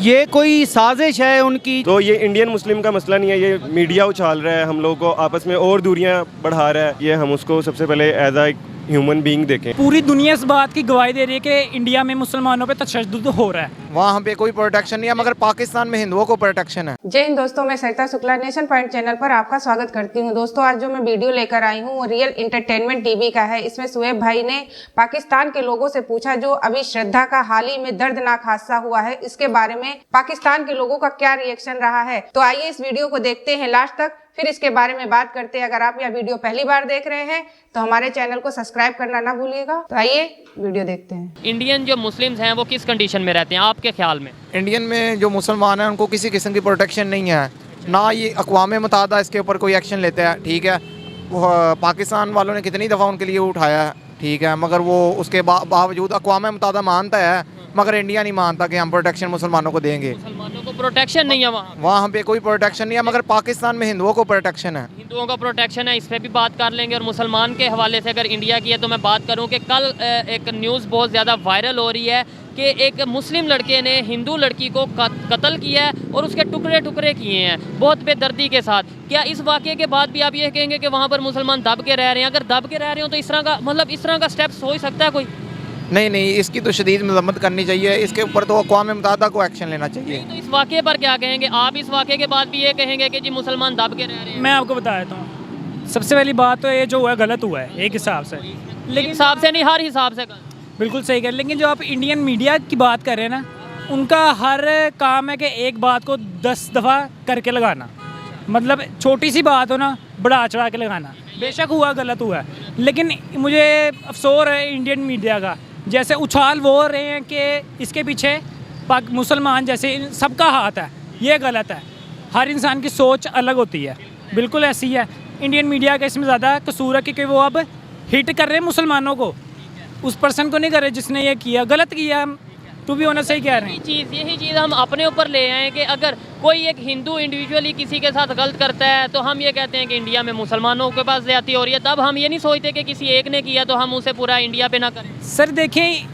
ये कोई साजिश है उनकी? तो ये इंडियन मुस्लिम का मसला नहीं है, ये मीडिया उछाल रहा है, हम लोगों को आपस में और दूरियां बढ़ा रहा है। ये हम उसको सबसे पहले एज अ ह्यूमन बीइंग देखें। पूरी दुनिया इस बात की गवाही दे रही है कि इंडिया में मुसलमानों पे तशद्दुद हो रहा है। वहाँ पे कोई प्रोटेक्शन नहीं है, मगर पाकिस्तान में हिंदुओं को प्रोटेक्शन है। जय हिंद दोस्तों, मैं सरिता शुक्ला नेशन पॉइंट चैनल पर आपका स्वागत करती हूं। दोस्तों, आज जो मैं वीडियो लेकर आई हूं वो रियल एंटरटेनमेंट टीवी का है। इसमें सुहेब भाई ने पाकिस्तान के लोगों से पूछा जो अभी श्रद्धा का हाल ही में दर्दनाक हादसा हुआ है, इसके बारे में पाकिस्तान के लोगों का क्या रिएक्शन रहा है। तो आइए इस वीडियो को देखते हैं लास्ट तक, फिर इसके बारे में बात करते हैं। अगर आप यह वीडियो पहली बार देख रहे हैं तो हमारे चैनल को सब्सक्राइब करना ना भूलिएगा। तो आइए वीडियो देखते हैं। इंडियन जो मुस्लिम्स हैं वो किस कंडीशन में रहते हैं आपके ख्याल में? इंडियन में जो मुसलमान हैं उनको किसी किस्म की प्रोटेक्शन नहीं है, ना ये अक़वाम मुत्तहिदा इसके ऊपर कोई एक्शन लेता है। ठीक है, वो पाकिस्तान वालों ने कितनी दफ़ा उनके लिए उठाया है, ठीक है, मगर वो उसके बावजूद अक़वाम मुत्तहिदा मानता है, मगर इंडिया नहीं मानता कि हम प्रोटेक्शन मुसलमानों को देंगे। मुसलमानों को प्रोटेक्शन नहीं है वहाँ पे कोई प्रोटेक्शन नहीं है, मगर पाकिस्तान में हिंदुओं को प्रोटेक्शन है। हिंदुओं का प्रोटेक्शन है, इस पर भी बात कर लेंगे। और मुसलमान के हवाले से अगर इंडिया की है तो मैं बात करूं कि कल एक न्यूज़ बहुत ज़्यादा वायरल हो रही है कि एक मुस्लिम लड़के ने हिंदू लड़की को कत्ल किया है और उसके टुकड़े टुकड़े किए हैं बहुत बेदर्दी के साथ। क्या इस वाक़े के बाद भी आप ये कहेंगे कि वहाँ पर मुसलमान दब के रह रहे हैं? अगर दब के रह रहे हो तो इस तरह का स्टेप्स हो ही सकता है कोई? नहीं, इसकी तो शदीद मजम्मत करनी चाहिए। इसके ऊपर तो अक़वाम मुत्तहिदा को एक्शन लेना चाहिए। तो इस वाक़े पर क्या कहेंगे आप? इस वाक़े के बाद भी ये कहेंगे कि जी मुसलमान दब के रह रहे हैं? मैं आपको बता देता हूँ, सबसे पहली बात तो ये जो हुआ गलत हुआ है एक हिसाब से, लेकिन हिसाब से नहीं, हर हिसाब से बिल्कुल सही कर। लेकिन जो आप इंडियन मीडिया की बात कर रहे हैं ना, उनका हर काम है कि एक बात को 10 दफ़ा करके लगाना, मतलब छोटी सी बात हो ना बढ़ा चढ़ा के लगाना। बेशक हुआ गलत हुआ है, लेकिन मुझे अफसोस है इंडियन मीडिया का, जैसे उछाल वो हो रहे हैं कि इसके पीछे मुसलमान जैसे सबका हाथ है, ये गलत है। हर इंसान की सोच अलग होती है, बिल्कुल ऐसी है। इंडियन मीडिया का इसमें ज़्यादा कसूर है क्योंकि वो अब हिट कर रहे हैं मुसलमानों को, उस पर्सन को नहीं कर रहे जिसने ये किया, गलत किया। टू भी होना सही कह रहे हैं। यही चीज़ हम अपने ऊपर ले आए कि अगर कोई एक हिंदू इंडिविजुअली किसी के साथ गलत करता है तो हम ये कहते हैं कि इंडिया में मुसलमानों के पास ज़्यादती हो रही है। तब हम ये नहीं सोचते कि किसी एक ने किया तो हम उसे पूरा इंडिया पे ना करें। सर देखें,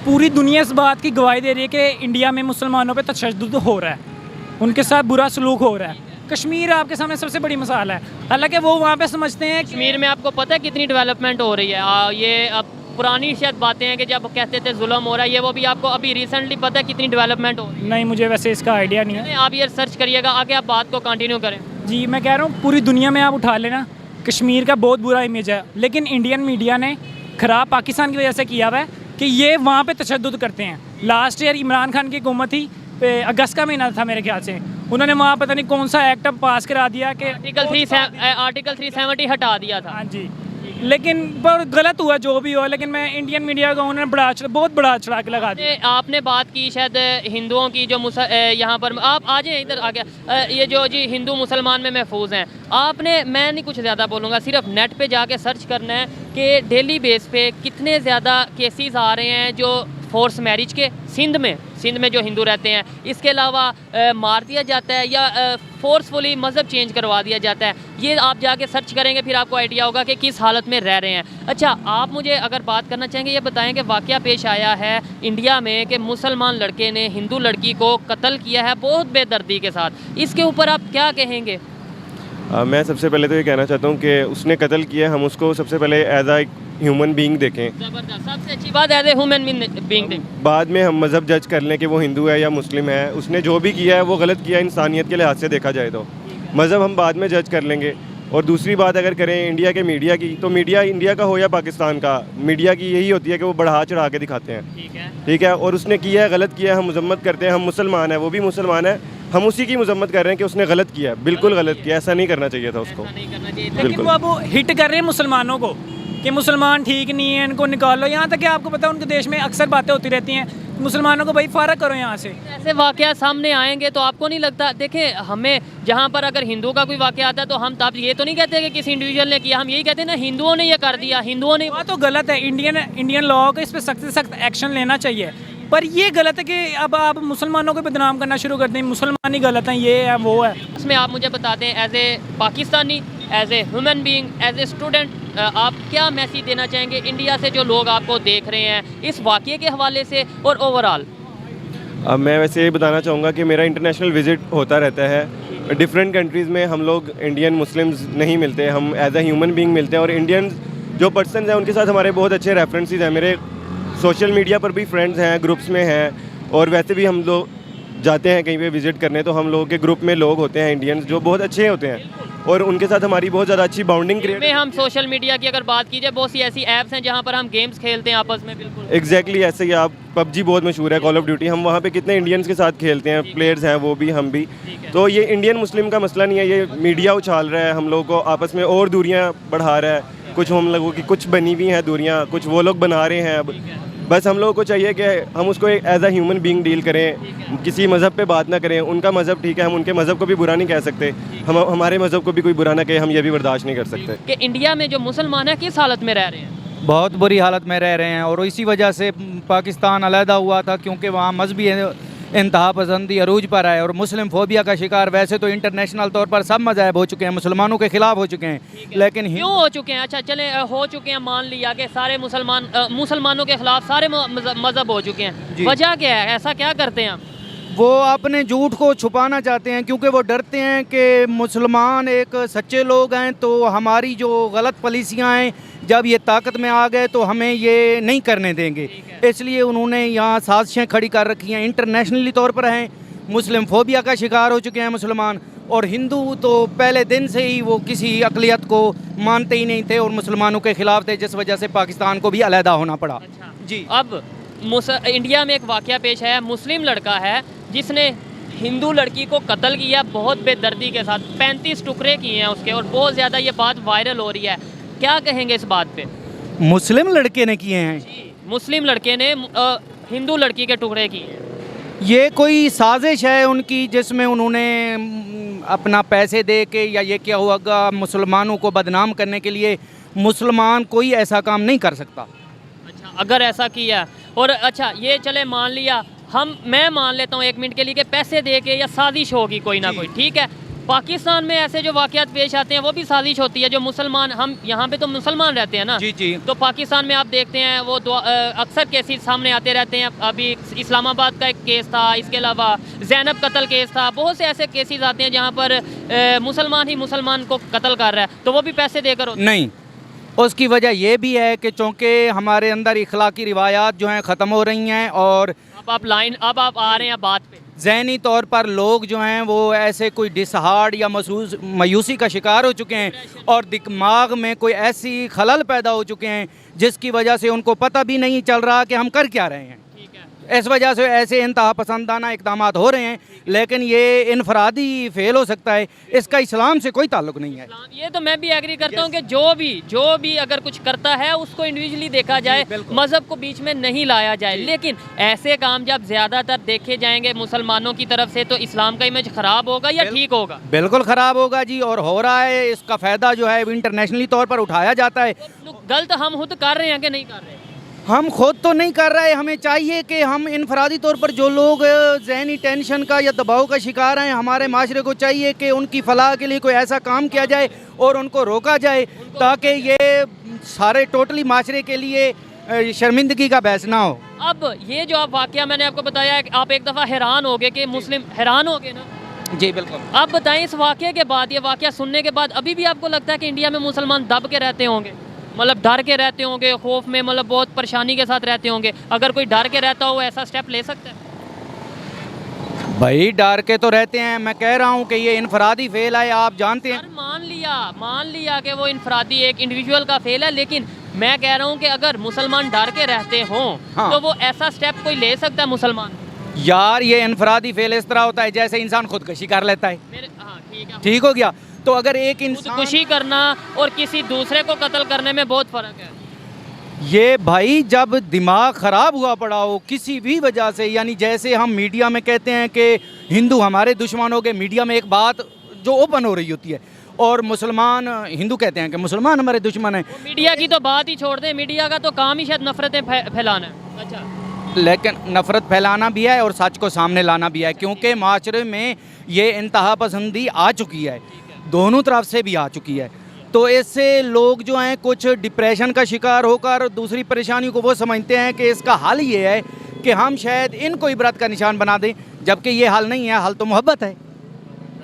पूरी दुनिया इस बात की गवाही दे रही है कि इंडिया में मुसलमानों पे तशद्दुद हो रहा है, उनके साथ बुरा सलूक हो रहा है। कश्मीर आपके सामने सबसे बड़ी मिसाल है। हालांकि वो वहाँ पे समझते हैं कश्मीर में आपको पता है कितनी डेवलपमेंट हो रही है। ये अब पुरानी शायद बातें हैं कि जब कहते थे जुल्म हो रहा है, ये वो भी आपको अभी रिसेंटली पता है कितनी डेवलपमेंट हो रही है? नहीं, मुझे वैसे इसका आइडिया नहीं है। आप ये सर्च करिएगा, आगे आप बात को कंटिन्यू करें। जी, मैं कह रहा हूँ पूरी दुनिया में आप उठा लेना, कश्मीर का बहुत बुरा इमेज है, लेकिन इंडियन मीडिया ने ख़राब पाकिस्तान की वजह से किया हुआ है कि ये वहाँ पे तशद्दुद करते हैं। लास्ट ईयर इमरान खान की हुकूमत थी, अगस्त का महीना था मेरे ख्याल से, उन्होंने वहाँ पता नहीं कौन सा एक्ट पास करा दिया कि आर्टिकल 370 हटा दिया था। हाँ जी, लेकिन बहुत गलत हुआ जो भी हुआ। लेकिन मैं इंडियन मीडिया को उन्होंने बहुत बड़ा चढ़ा के लगा दिया। आपने बात की शायद हिंदुओं की, जो यहाँ पर आप आ जाए इधर आ गया, ये जो जी हिंदू मुसलमान में महफूज हैं, आपने, मैं नहीं कुछ ज़्यादा बोलूँगा, सिर्फ नेट पे जाके सर्च करना है कि डेली बेस पे कितने ज़्यादा केसेस आ रहे हैं जो फोर्स मैरिज के सिंध में जो हिंदू रहते हैं, इसके अलावा मार दिया जाता है या फोर्सफुली मज़हब चेंज करवा दिया जाता है। ये आप जाके सर्च करेंगे फिर आपको आइडिया होगा कि किस हालत में रह रहे हैं। अच्छा, आप मुझे अगर बात करना चाहेंगे, ये बताएं कि वाक़या पेश आया है इंडिया में कि मुसलमान लड़के ने हिंदू लड़की को कत्ल किया है बहुत बेदर्दी के साथ, इसके ऊपर आप क्या कहेंगे? मैं सबसे पहले तो ये कहना चाहता हूँ कि उसने कत्ल किया, हम उसको सबसे पहले एज अ ह्यूमन बीइंग देखें। ज़बरदस्त, सबसे अच्छी बात एज ए ह्यूमन बीइंग देखें। बाद में हम मज़हब जज कर लें कि वो हिंदू है या मुस्लिम है। उसने जो भी किया है वो गलत किया, इंसानियत के लिहाज से देखा जाए तो मज़हब हम बाद में जज कर लेंगे। और दूसरी बात अगर करें इंडिया के मीडिया की, तो मीडिया इंडिया का हो या पाकिस्तान का, मीडिया की यही होती है कि वो बढ़ा चढ़ा के दिखाते हैं। ठीक है, और उसने किया है, गलत किया है, हम मजम्मत करते हैं। हम मुसलमान हैं, वो भी मुसलमान है, हम उसी की मजम्मत कर रहे हैं कि उसने गलत किया, बिल्कुल गलत किया, ऐसा नहीं करना चाहिए था उसको। लेकिन वो अब हिट कर रहे हैं मुसलमानों को कि मुसलमान ठीक नहीं है, इनको निकालो। यहाँ तक कि आपको पता है उनके देश में अक्सर बातें होती रहती हैं, मुसलमानों को भाई फारग करो यहाँ से। ऐसे वाक़या सामने आएंगे तो आपको नहीं लगता, देखें हमें जहाँ पर अगर हिंदू का कोई वाक़या आता है तो हम तब ये तो नहीं कहते कि किसी इंडिविजुअल ने किया, हम यही कहते हैं ना हिंदुओं ने ये कर दिया, हिंदुओं ने। वह तो गलत है, इंडियन लॉ को इस पर सख्त से सख्त एक्शन लेना चाहिए। पर ये गलत है कि अब आप मुसलमानों को बदनाम करना शुरू कर दें, मुसलमान ही गलत हैं, ये है वो है। उसमें आप मुझे बता दें as a Pakistani, as a human being, as a student, आप क्या मैसेज देना चाहेंगे इंडिया से जो लोग आपको देख रहे हैं इस वाक़ये के हवाले से और ओवरऑल? अब मैं वैसे ये बताना चाहूँगा कि मेरा इंटरनेशनल विज़िट होता रहता है। डिफरेंट कंट्रीज़ में हम लोग इंडियन मुस्लिम्स नहीं मिलते, हम एज अ ह्यूमन बीइंग मिलते हैं। और इंडियन जो पर्सन हैं उनके साथ हमारे बहुत अच्छे रेफरेंसेस हैं। मेरे सोशल मीडिया पर भी फ्रेंड्स हैं, ग्रुप्स में हैं, और वैसे भी हम लोग जाते हैं कहीं पे विज़िट करने तो हम लोगों के ग्रुप में लोग होते हैं इंडियंस जो बहुत अच्छे होते हैं, और उनके साथ हमारी बहुत ज़्यादा अच्छी बाउंडिंग क्रिएट। में हम सोशल मीडिया की अगर बात कीजिए, बहुत सी ऐसी ऐप्स हैं जहाँ पर हम गेम्स खेलते हैं आपस में। बिल्कुल एग्जैक्टली ऐसे ही। आप पबजी बहुत मशहूर है, कॉल ऑफ ड्यूटी, हम वहाँ पे कितने इंडियंस के साथ खेलते हैं, प्लेयर्स हैं वो भी, हम भी। तो ये इंडियन मुस्लिम का मसला नहीं है, ये मीडिया उछाल रहा है हम लोगों को आपस में और दूरियाँ बढ़ा रहा है। कुछ हम लोगों की कुछ बनी हुई हैं दूरियाँ, कुछ वो लोग बना रहे हैं। अब बस हम लोगों को चाहिए कि हम उसको एक as a human being deal करें, किसी मज़हब पे बात ना करें। उनका मज़हब ठीक है, हम उनके मज़हब को भी बुरा नहीं कह सकते, हम हमारे मज़हब को भी कोई बुरा ना कहे, हम ये भी बर्दाश्त नहीं कर सकते। कि इंडिया में जो मुसलमान है किस हालत में रह रहे हैं? बहुत बुरी हालत में रह रहे हैं, और इसी वजह से पाकिस्तान अलहदा हुआ था, क्योंकि वहाँ मजहबी इंतहा पसंदी अरूज पर है और मुस्लिम फोबिया का शिकार वैसे तो इंटरनेशनल तौर पर सब मज़ाहब हो चुके हैं, मुसलमानों के खिलाफ हो चुके हैं, लेकिन क्यों हो चुके हैं? अच्छा चले हो चुके हैं, मान लिया कि सारे मुसलमानों के खिलाफ सारे मजहब हो चुके हैं, वजह क्या है? ऐसा क्या करते हैं हम? वो अपने झूठ को छुपाना चाहते हैं, क्योंकि वो डरते हैं कि मुसलमान एक सच्चे लोग हैं, तो हमारी जो गलत पॉलिसियाँ हैं जब ये ताकत में आ गए तो हमें ये नहीं करने देंगे। इसलिए उन्होंने यहाँ साजिशें खड़ी कर रखी हैं, इंटरनेशनली तौर पर हैं। मुस्लिम फोबिया का शिकार हो चुके हैं मुसलमान, और हिंदू तो पहले दिन से ही वो किसी अक़लियत को मानते ही नहीं थे और मुसलमानों के ख़िलाफ़ थे, जिस वजह से पाकिस्तान को भी अलहदा होना पड़ा। अच्छा। जी। अब इंडिया में एक वाक़या पेश है, मुस्लिम लड़का है जिसने हिंदू लड़की को कत्ल किया बहुत बेदर्दी के साथ, 35 टुकड़े किए हैं उसके, और बहुत ज़्यादा ये बात वायरल हो रही है। क्या कहेंगे इस बात पे? मुस्लिम लड़के ने किए हैं? मुस्लिम लड़के ने हिंदू लड़की के टुकड़े किए। ये कोई साजिश है उनकी, जिसमें उन्होंने अपना पैसे दे के या ये क्या होगा मुसलमानों को बदनाम करने के लिए। मुसलमान कोई ऐसा काम नहीं कर सकता। अच्छा, अगर ऐसा किया, और अच्छा ये चले मान लिया, मैं मान लेता हूँ 1 मिनट के लिए कि पैसे दे के या साजिश होगी कोई ना कोई, ठीक है। पाकिस्तान में ऐसे जो वाक़यात पेश आते हैं वो भी साजिश होती है। जो मुसलमान, हम यहाँ पे तो मुसलमान रहते हैं ना, जी जी, तो पाकिस्तान में आप देखते हैं वो अक्सर केसेस सामने आते रहते हैं। अभी इस्लामाबाद का एक केस था, इसके अलावा ज़ैनब कत्ल केस था, बहुत से ऐसे केसेस आते हैं जहाँ पर मुसलमान ही मुसलमान को कत्ल कर रहा है, तो वो भी पैसे देकर होते हैं। नहीं, उसकी वजह ये भी है कि चूँकि हमारे अंदर इखलाकी रिवायात जो हैं ख़त्म हो रही हैं, और अब आप आ रहे हैं बात पे। ज़हनी तौर पर लोग जो हैं वो ऐसे कोई डिसहार्ड या मायूसी का शिकार हो चुके हैं, और दिमाग में कोई ऐसी खलल पैदा हो चुके हैं जिसकी वजह से उनको पता भी नहीं चल रहा कि हम कर क्या रहे हैं। इस वजह से ऐसे इंतहा पसंदाना इक़दाम हो रहे हैं, लेकिन ये इनफरादी फेल हो सकता है, इसका इस्लाम से कोई ताल्लुक नहीं है। ये तो मैं भी एग्री करता हूँ कि जो भी अगर कुछ करता है उसको इंडिविजुअली देखा जाए, मज़हब को बीच में नहीं लाया जाए। लेकिन ऐसे काम जब ज़्यादातर देखे जाएंगे मुसलमानों की तरफ से, तो इस्लाम का इमेज ख़राब होगा या ठीक होगा? बिल्कुल ख़राब होगा जी, और हो रहा है। इसका फ़ायदा जो है इंटरनेशनली तौर पर उठाया जाता है। गलत हम खुद कर रहे हैं कि नहीं कर रहे? हम खुद तो नहीं कर रहे। हमें चाहिए कि हम इनफरादी तौर पर जो लोग ज़हनी टेंशन का या दबाव का शिकार हैं, हमारे माशरे को चाहिए कि उनकी फलाह के लिए कोई ऐसा काम किया जाए और उनको रोका जाए, ताकि ये सारे टोटली माशरे के लिए शर्मिंदगी का बहस ना हो। अब ये जो आप वाक़या मैंने आपको बताया है, आप एक दफ़ा हैरान हो गए कि मुस्लिम, हैरान हो गए ना? जी बिल्कुल। आप बताएं, इस वाक़े के बाद, ये वाक़या सुनने के बाद अभी भी आपको लगता है कि इंडिया में मुसलमान दब के रहते होंगे, मतलब डर के रहते होंगे, खौफ में, मतलब बहुत परेशानी के साथ रहते होंगे? अगर कोई डर के रहता हो ऐसा स्टेप ले सकता है? भाई डर के तो रहते हैं, मैं कह रहा हूँ कि ये इनफरादी फेल है, आप जानते हैं। मान लिया कि वो इनफरादी एक इंडिविजुअल का फेल है, लेकिन मैं कह रहा हूँ कि अगर मुसलमान डर के रहते हों, हाँ, तो वो ऐसा स्टेप कोई ले सकता है मुसलमान? यार ये इनफरादी फेल इस तरह होता है जैसे इंसान खुदकुशी कर लेता है। हाँ, ठीक हो गया। तो अगर एक इंसान खुदकुशी करना और किसी दूसरे को कत्ल करने में बहुत फ़र्क है। ये भाई जब दिमाग ख़राब हुआ पड़ा हो किसी भी वजह से, यानी जैसे हम मीडिया में कहते हैं कि हिंदू हमारे दुश्मन हो गए, मीडिया में एक बात जो ओपन हो रही होती है, और मुसलमान हिंदू कहते हैं कि मुसलमान हमारे दुश्मन हैं। मीडिया की तो बात ही छोड़ दें, मीडिया का तो काम ही शायद नफरतें फैलाना है। अच्छा, लेकिन नफ़रत फैलाना भी है और सच को सामने लाना भी है, क्योंकि माशरे में ये इंतहा पसंदी आ चुकी है, दोनों तरफ से भी आ चुकी है। तो इससे लोग जो हैं कुछ डिप्रेशन का शिकार होकर दूसरी परेशानी को वो समझते हैं कि इसका हल ये है कि हम शायद इनको इबरत का निशान बना दें, जबकि ये हल नहीं है, हल तो मोहब्बत है।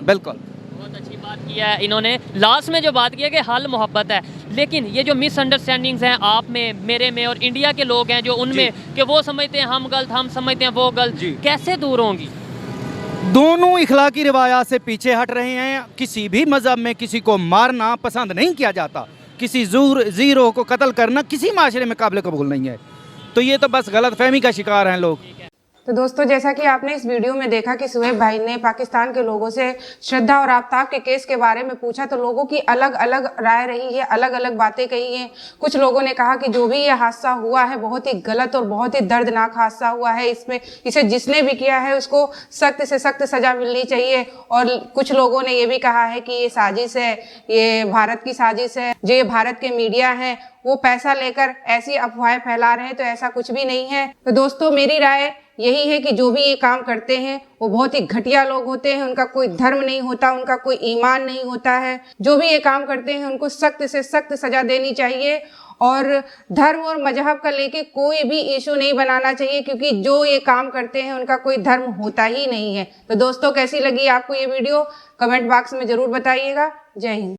बिल्कुल बहुत अच्छी बात किया है इन्होंने लास्ट में जो बात की है कि हल मोहब्बत है, लेकिन ये जो मिसअंडरस्टैंडिंग्स हैं आप में, मेरे में और इंडिया के लोग हैं जो उनमें कि वो समझते हैं हम गलत, हम समझते हैं वो गलत, कैसे दूर होंगी? दोनों इखलाकी रिवायात से पीछे हट रहे हैं। किसी भी मज़हब में किसी को मारना पसंद नहीं किया जाता, किसी ज़ीरो को कत्ल करना किसी माशरे में काबिल कबूल नहीं है। तो ये तो बस गलत फहमी का शिकार हैं लोग। तो दोस्तों, जैसा कि आपने इस वीडियो में देखा कि सुहेब भाई ने पाकिस्तान के लोगों से श्रद्धा और आफ्ताब के केस के बारे में पूछा, तो लोगों की अलग अलग राय रही है, अलग अलग बातें कही हैं। कुछ लोगों ने कहा कि जो भी ये हादसा हुआ है बहुत ही गलत और बहुत ही दर्दनाक हादसा हुआ है, इसे जिसने भी किया है उसको सख्त से सख्त सजा मिलनी चाहिए। और कुछ लोगों ने ये भी कहा है कि ये साजिश है, ये भारत की साजिश है, जो ये भारत के मीडिया है वो पैसा लेकर ऐसी अफवाहें फैला रहे हैं, तो ऐसा कुछ भी नहीं है। तो दोस्तों, मेरी राय यही है कि जो भी ये काम करते हैं वो बहुत ही घटिया लोग होते हैं, उनका कोई धर्म नहीं होता, उनका कोई ईमान नहीं होता है। जो भी ये काम करते हैं उनको सख्त से सख्त सजा देनी चाहिए और धर्म और मजहब का लेके कोई भी इशू नहीं बनाना चाहिए, क्योंकि जो ये काम करते हैं उनका कोई धर्म होता ही नहीं है। तो दोस्तों, कैसी लगी आपको ये वीडियो कमेंट बॉक्स में ज़रूर बताइएगा। जय हिंद।